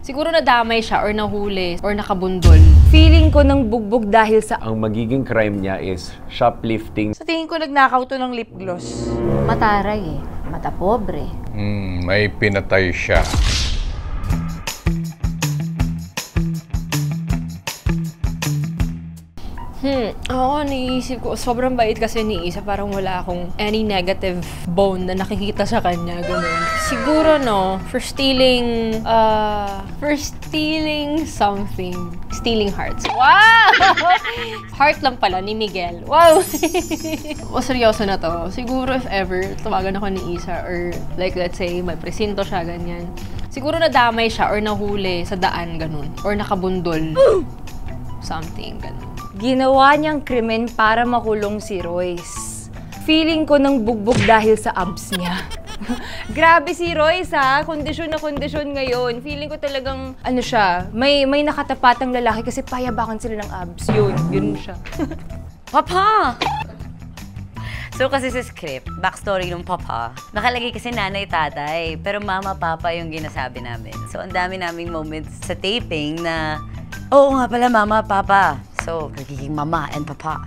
Siguro nadamay siya or nahuli or nakabundol. Feeling ko ng bugbog dahil sa... Ang magiging crime niya is shoplifting. Sa tingin ko nagnakaw to ng lip gloss. Mataray eh. Mata pobre. May pinatay siya. Ako niisip ko, sobrang bait kasi ni Isa, parang wala akong any negative bone na nakikita sa kanya, ganun. Siguro for stealing something. Stealing hearts. Wow! Heart lang pala ni Miguel. Wow! O seryoso na to. Siguro if ever, tawagan ako ni Isa or like let's say, may presinto siya, ganyan. Siguro nadamay siya or nahuli sa daan, ganun. Or nakabundol. Something, ganun. Ginawa niyang krimen para makulong si Royce. Feeling ko ng bugbog dahil sa abs niya. Grabe si Royce ha, kondisyon na kondisyon ngayon. Feeling ko talagang, siya, may nakatapatang lalaki kasi payabakan sila ng abs. Yun siya. Papa! So kasi sa script, backstory ng papa, nakalagay kasi nanay, tatay, pero mama, papa yung ginasabi namin. So ang dami naming moments sa taping na, oo nga pala, mama, papa. So, nagiging mama and papa.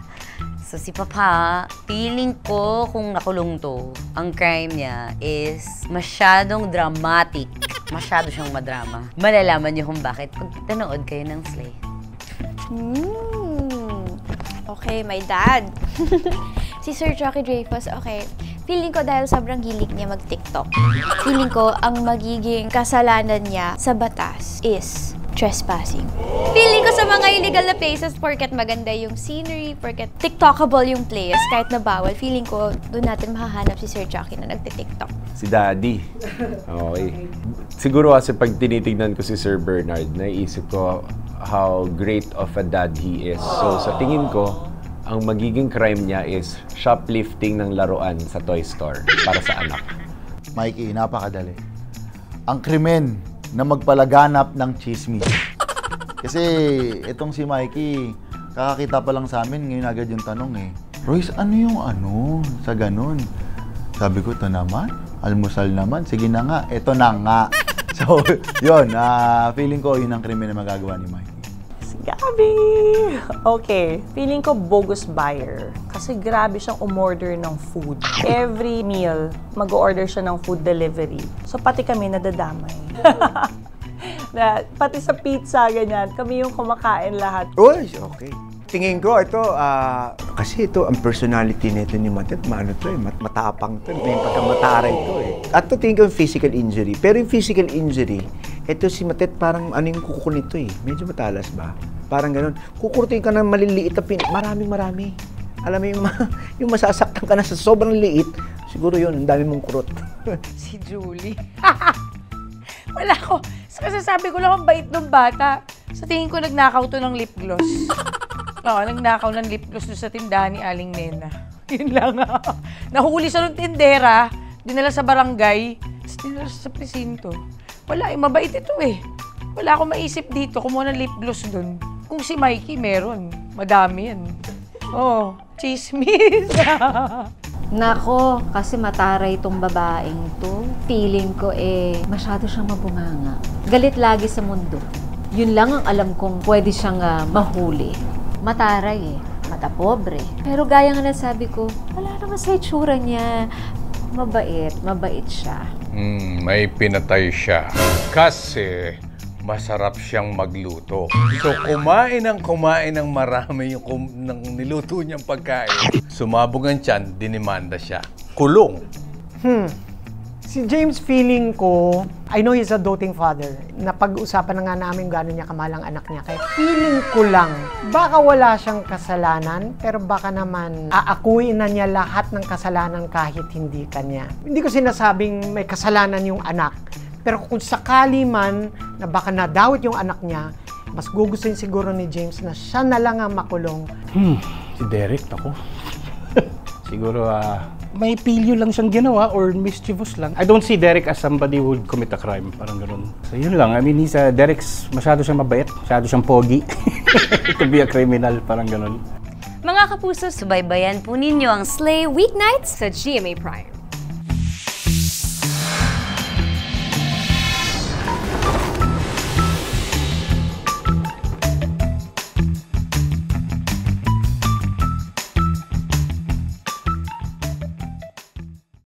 So, si papa, feeling ko kung nakulong to, ang crime niya is masyadong dramatic. Masyado siyang madrama. Malalaman niyo kung bakit pag nanood kayo ng Slay. Okay, my dad. Si Sir Jockey Dreyfus, okay. Feeling ko dahil sobrang hilig niya mag-TikTok. Feeling ko ang magiging kasalanan niya sa batas is trespassing. Feeling ko sa mga illegal na places, porket maganda yung scenery, porket TikTokable yung place, kahit na bawal, feeling ko doon natin mahahanap si Sir Jockey na nagte-TikTok. Si Daddy. Okay. Siguro kasi pag tinitignan ko si Sir Bernard, naiisip ko how great of a dad he is. So sa tingin ko, ang magiging crime niya is shoplifting ng laruan sa toy store para sa anak. Mikey, napakadali. Ang krimen na magpalaganap ng chismis. Kasi itong si Mikey, kakakita pa lang sa amin, ngayon agad yung tanong eh, Royce, ano yung sa ganun? Sabi ko, ito naman, almusal naman, sige na nga, ito na nga. So, yun, feeling ko yun ang krimen na magagawa ni Mikey. Gabi! Okay, feeling ko bogus buyer. Kasi grabe siyang umorder ng food. Every meal, mag-order siya ng food delivery. So pati kami nadadamay. Pati sa pizza, ganyan, kami yung kumakain lahat. Uy, okay. Tingin ko, ito, kasi ito, ang personality nito ni Matet, matapang to, may pagkamataray to eh. At to tingin ko yung physical injury. Pero yung physical injury, ito si Matet parang ano yung kuko nito eh. Medyo matalas ba? Parang ganun. Kukurtin ka ng maliliit na marami. Alam mo yung masasaktan ka na sa sobrang liit, siguro yun, ang dami mong kurot. Si Julie. Wala ko. Kasi sabi ko lang ang bait ng bata. Sa tingin ko nagnakaw to ng lip gloss. Oo, nagnakaw ng lip gloss doon sa tindahan ni Aling Nena. Yun lang. Nahuli siya ng tindera, dinala sa barangay, tapos dinala sa presinto. Wala, mabait ito eh. Wala akong maisip dito, kumuha ng lip gloss doon. Kung si Mikey meron, madami yan. Oh, chismis. Nako, kasi mataray itong babaeng to. Feeling ko masyado siyang mabunganga. Galit lagi sa mundo. Yun lang ang alam kong pwede siyang mahuli. Mataray mata pobre. Pero gaya nga nasabi ko, wala naman sa itsura niya. Mabait siya. May pinatay siya. Kasi masarap siyang magluto. So kumain ng marami yung niluto niyang pagkain. Sumabog ang tiyan, dinimanda siya. Kulong. Si James, feeling ko, I know he's a doting father. Napag-usapan na nga namin gano'n niya kamahal ang anak niya. Kaya feeling ko lang, baka wala siyang kasalanan, pero baka naman aakuin na niya lahat ng kasalanan kahit hindi kanya. Hindi ko sinasabing may kasalanan yung anak. Pero kung sakali man na baka nadawit yung anak niya, mas gugustuhin siguro ni James na siya na lang ang makulong. Si Derek, ako. Siguro, may pilyo lang siyang ginawa or mischievous lang. I don't see Derek as somebody who would commit a crime. Parang ganun. So yun lang. I mean, Derek's masyado siyang mabait. Masyado siyang pogi. To be a criminal. Parang ganun. Mga kapuso, Subaybayan po ninyo ang Slay Weeknights Sa GMA Prime.